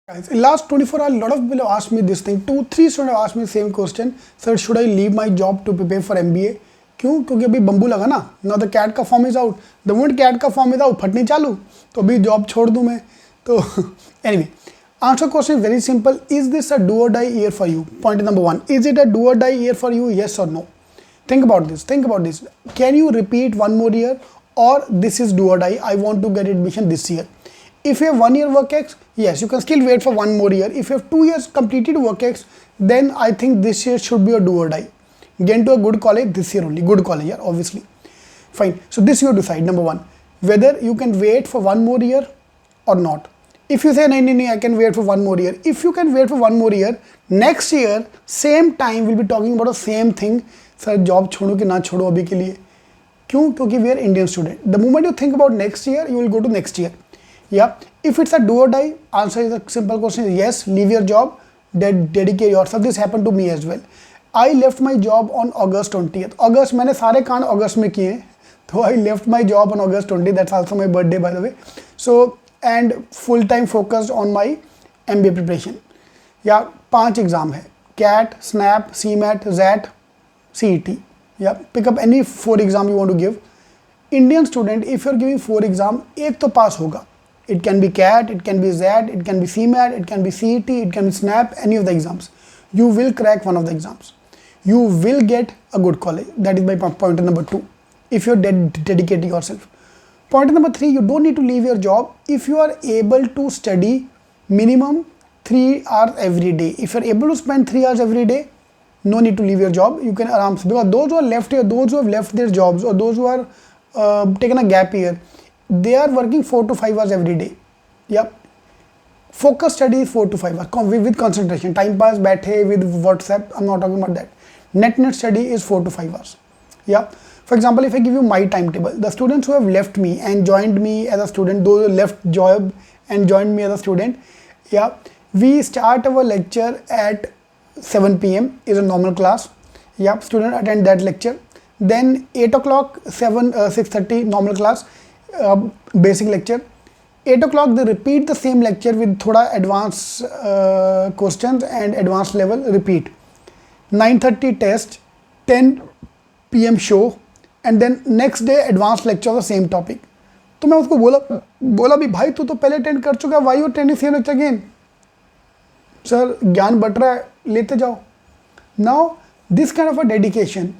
Guys, in last 24 hours, a lot of people have asked me this thing. 2-3 students have asked me the same question. Sir, should I leave my job to prepare for MBA? क्यों? क्योंकि अभी bamboo लगा ना. Now the CAT का form is out. The moment CAT का form is out, फटनी चालू. तो अभी job छोड़ दूँ मैं. तो anyway, answer question is very simple. Is this a do or die year for you? Point number 1. Is it a do or die year for you? Yes or no? Think about this. Think about this. Can you repeat one more year, or this is do or die? I want to get admission this year. If you have 1 year work ex, yes, you can still wait for one more year. If you have 2 years completed work ex, then I think this year should be a do or die. Get into a good college this year only. Good college, yeah, obviously. Fine. So this you decide. Number 1, whether you can wait for one more year or not. If you say, no, I can wait for one more year. If you can wait for one more year, next year, same time, we'll be talking about the same thing. Sir, job छोड़ो कि ना छोड़ो अभी के लिए. क्यों? क्योंकि we are Indian student. The moment you think about next year, you will go to next year. Yeah, if it's a do or die, answer is a simple question is yes, leave your job, dedicate yourself. This happened to me as well. I left my job on August 20th. August, मैंने सारे कांड अगस्त में किए, तो I left my job on August 20th. That's also my birthday, by the way. So, and full time focused on my MBA preparation. Yeah, 5 exam है, CAT, SNAP, CMAT, ZAT, CET. Yeah, pick up any 4 exam you want to give. Indian student, if you're giving 4 exam, एक तो पास होगा. It can be CAT, it can be ZAT, it can be CMAT, it can be CET, it can be SNAP, any of the exams. You will crack one of the exams. You will get a good college. That is my point number 2. If you're dedicating yourself. Point number 3, you don't need to leave your job if you are able to study minimum 3 hours every day. If you're able to spend 3 hours every day, no need to leave your job. You can aram se, because those who are left here, those who have left their jobs, or those who are taken a gap year, they are working 4 to 5 hours every day. Yep. Focus study is 4 to 5 hours with concentration. Time pass बैठे with WhatsApp, I'm not talking about that. Net study is 4 to 5 hours. Yeah. For example, if I give you my timetable, the students who have left me and joined me as a student, those who left job and joined me as a student, yeah, we start our lecture at 7 p.m. is a normal class. Yeah, student attend that lecture. Then 8 o'clock, 6:30 normal class. Basic lecture. 8 o'clock they repeat the same lecture with thoda advanced questions and advanced level repeat. 9:30 test, 10 p.m. show, and then next day advanced lecture of the same topic. तो मैं उसको बोला भी भाई तू तो पहले attend कर चुका, why you attending same lecture again? Sir ज्ञान बट रहा है, लेते जाओ. Now this kind of a dedication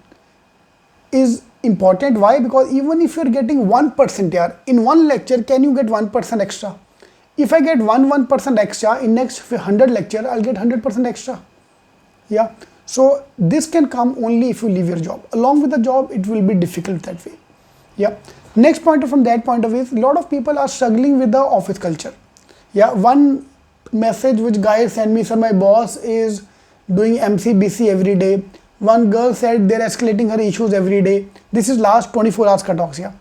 is important. Why? Because even if you're getting 1% here in one lecture, can you get 1% extra? If I get 1% extra in next 100 lecture, I'll get 100% extra. Yeah. So this can come only if you leave your job. Along with the job, it will be difficult that way. Yeah. Next point from that point of view is a lot of people are struggling with the office culture. Yeah. One message which guys send me, sir, my boss is doing MCBC every day. One girl said they're escalating her issues every day. This is last 24 hours ka talks, yeah.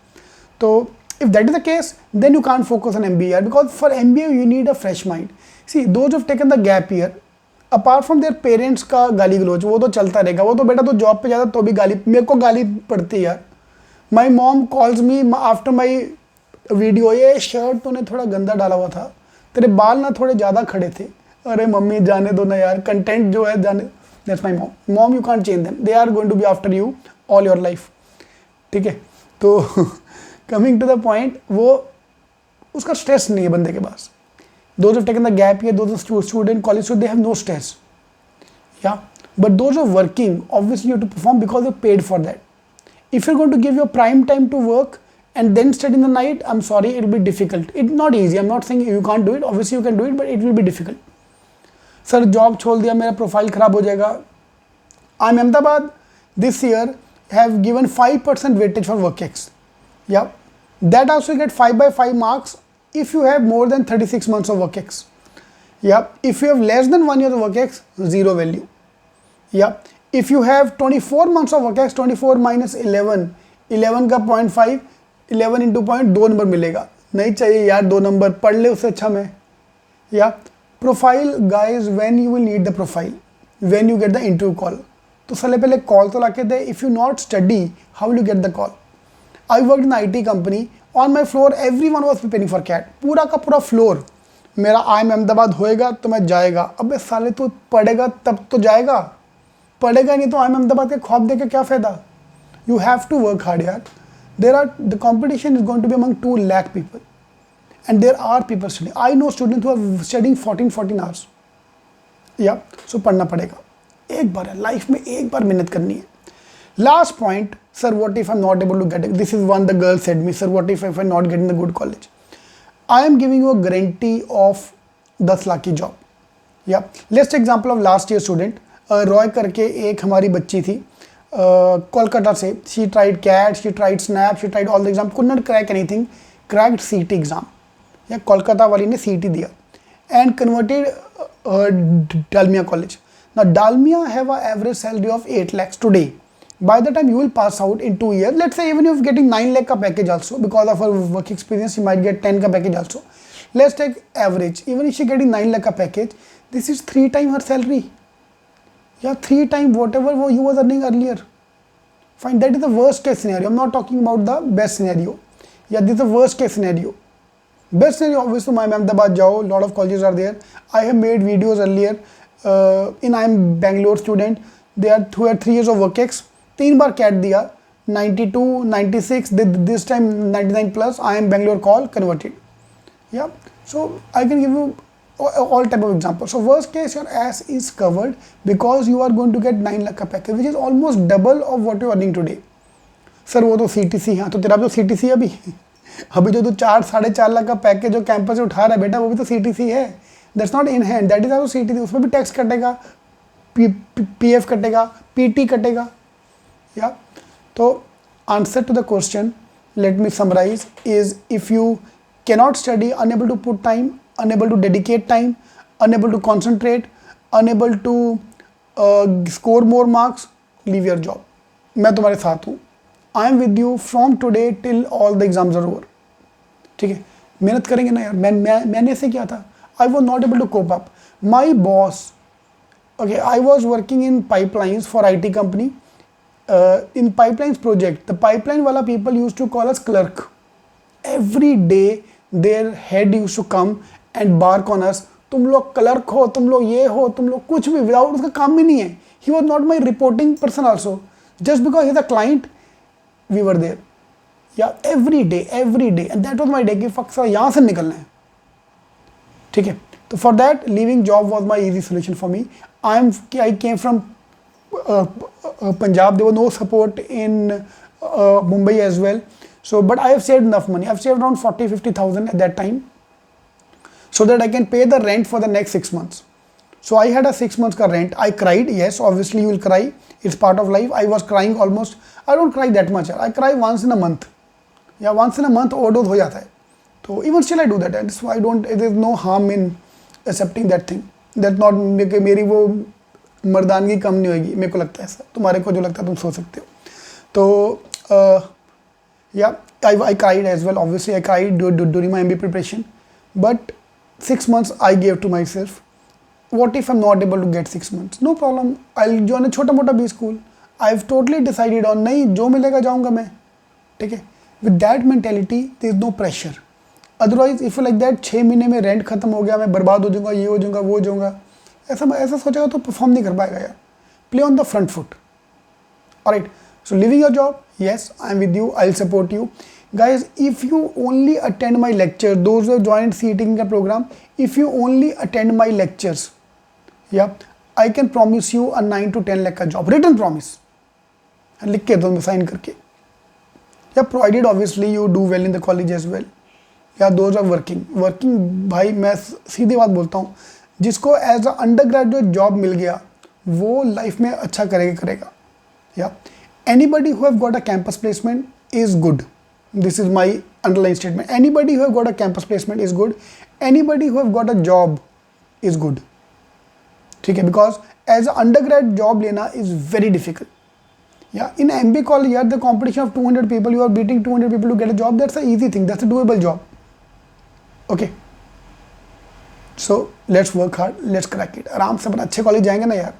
So if that is the case, then you can't focus on MBA, because for MBA you need a fresh mind. See, those who have taken the gap year, apart from their parents का गाली गलोच, वो तो चलता रहेगा. वो तो बेटा तो जॉब पे जाता तो भी गाली, मेरे को गाली पड़ती है यार. My mom calls me after my video, ये शर्ट तूने थोड़ा गंदा डाला हुआ था, तेरे बाल ना थोड़े ज़्यादा खड़े थे. अरे मम्मी जाने दो ना यार, कंटेंट जो है जाने. That's my mom. Mom, you can't change them. They are going to be after you all your life. ठीक है. तो coming to the point, वो उसका stress नहीं है बंदे के पास. Those who have taken the gap year, those who are student college, so they have no stress. Yeah. But those who are working, obviously you have to perform because you're paid for that. If you're going to give your prime time to work and then study in the night, I'm sorry, it will be difficult. It's not easy. I'm not saying you can't do it. Obviously you can do it, but it will be difficult. Sir job छोड़ दिया, मेरा profile खराब हो जाएगा. I am Ahmedabad this year have given 5% weightage for work ex. या that also get 5/5 marks if you have more than 36 months of work ex. या if you have less than 1 year of work ex, 0 value. या if you have 24 months of work ex, 24 minus 11, 11 का 0.5, 11 into 2 number मिलेगा. नहीं चाहिए यार 2 number, पढ़ ले उससे अच्छा मैं. या profile guys, when you will need the profile, when you get the interview call, तो साले पहले कॉल तो लाके दे. If you not study, how will you get the call? I work in IT company, on my floor every one was preparing for CAT. पूरा का पूरा floor मेरा IIM अहमदाबाद होएगा तो मैं जाएगा। अबे साले तू पढ़ेगा तब तो जाएगा, पढ़ेगा नहीं तो IIM अहमदाबाद के ख्वाब देके क्या फ़ायदा। You have to work hard यार। The competition is going to be among 2 lakh people and there are people studying. I know students who are studying 14 hours. या सो पढ़ना पड़ेगा, एक बार है लाइफ में, एक बार मेहनत करनी है। Last point, sir what if I am not able to get, this is one the girl said me, sir what if I not getting the good college, I am giving you a guarantee of 10 lakh की job. या let's example of last year student Roy करके एक हमारी बच्ची थी कोलकाता से, she tried CAT, she tried SNAP, she tried all the exam, could not crack anything, cracked CET exam, या कोलकाता वाली ने CET दिया and converted Dalmia College. Now Dalmia have an average salary of 8 lakhs today. By the time you will pass out in 2 years, let's say even if getting 9 lakh ka package also, because of her work experience, she might get 10 ka package also. Let's take average. Even if she getting 9 lakh ka package, this is 3 times her salary. Yeah, 3 times whatever you was earning earlier. Fine, that is the worst case scenario. I'm not talking about the best scenario. Yeah, this is the worst case scenario. Best scenario, obviously, my Ahmedabad jao, lot of colleges are there. I have made videos earlier. I am Bangalore student. They are 3 years of work ex. 3 bar CAT दिया, 92, 96. This time 99 plus. I am Bangalore call converted. Yeah. So I can give you all type of examples. So worst case, your ass is covered because you are going to get 9 lakh का package, which is almost double of what you are earning today. Sir वो तो CTC है, तो तेरा भी तो CTC है अभी जो तू 4-4.5 लाख का पैकेज जो कैंपस से उठा रहा है बेटा, वो भी तो CTC है। That's not in hand, that is also CTC। उसमें भी टैक्स कटेगा, PF कटेगा, PT कटेगा। या तो answer to the question, let me summarise, is if you cannot study, unable to put time, unable to dedicate time, unable to concentrate, unable to score more marks, leave your job. मैं तुम्हारे साथ हूँ, I am with you from today till all the exams are over. ठीक है, मेहनत करेंगे ना यार। मैंने ऐसे किया था, I was not able to cope up. My boss, okay, I was working in pipelines for IT company, in pipelines project, the pipeline वाला people use to call us clerk. Every day there head use to come and bark on us, तुम लोग clerk हो, तुम लोग ये हो, तुम लोग कुछ भी, विदाउट उसका काम भी नहीं है। He was not my reporting person also, just because he is a client we were there. Yeah, every day and that was my day कि fuck सर यहाँ से निकलना है। ठीक है, तो for that leaving job was my easy solution for me. I came from Punjab. There was no support in Mumbai as well, so but I have saved enough money. I've saved around 40-50,000 at that time so that I can pay the rent for the next 6 months. So I had a 6 months ka rent. I cried, yes, obviously you will cry, it's part of life. I was crying almost, I don't cry that much, I cry once in a month. Yeah, once in a month overdose हो जाता है, तो even still I do that, and so I don't, there is no harm in accepting that thing. That not मेरी वो मर्दानगी कम नहीं होगी, मेरे को लगता है ऐसा, तुम्हारे को जो लगता है तुम सोच सकते हो। तो yeah, I cried as well, obviously I cried during my MBA preparation, but 6 months I gave to myself. What if I'm not able to get 6 months? No problem, I'll join a छोटा मोटा B school. I've totally decided on, नहीं जो मिलेगा जाऊँगा मैं। ठीक है, with that mentality there is no pressure. Otherwise if you like that, 6 महीने में रेंट खत्म हो गया, मैं बर्बाद हो जाऊँगा, ये हो जाऊँगा, वो हो जाऊँगा, ऐसा सोचेगा तो परफॉर्म नहीं कर पाएगा यार। Play on the front foot. Alright, so leaving your job, yes, I'm with you, I'll support you. Guys, if you only attend my lecture, those who have joined CET program, if you only attend my lectures, yeah, I can promise you a 9 to 10 lakh का job, written promise. लिख के दो, sign करके। या provided obviously you do well in the college as well, या those are working. भाई मैं सीधी बात बोलता हूँ, जिसको as a undergraduate job मिल गया वो लाइफ में अच्छा करेगा। या anybody who have got a campus placement is good, this is my underline statement. Anybody who have got a campus placement is good, anybody who have got a job is good. ठीक है, because as a undergrad job लेना is very difficult. Yeah, in MBA college, yeah, the competition of 200 people, you are beating 200 people to get a job. That's an easy thing. That's a doable job. Okay. So let's work hard. Let's crack it. आराम से अपन अच्छे college जाएंगे ना यार।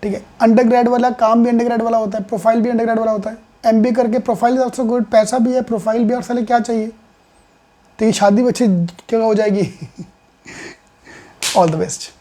ठीक है, undergrad वाला काम भी अंडरग्रेड वाला होता है, प्रोफाइल भी अंडरग्रेड वाला होता है। MBA करके प्रोफाइल इज ऑल्सो गुड, पैसा भी है, प्रोफाइल भी, और साले क्या चाहिए। तो ये शादी बच्चे क्या हो जाएगी ऑल द बेस्ट।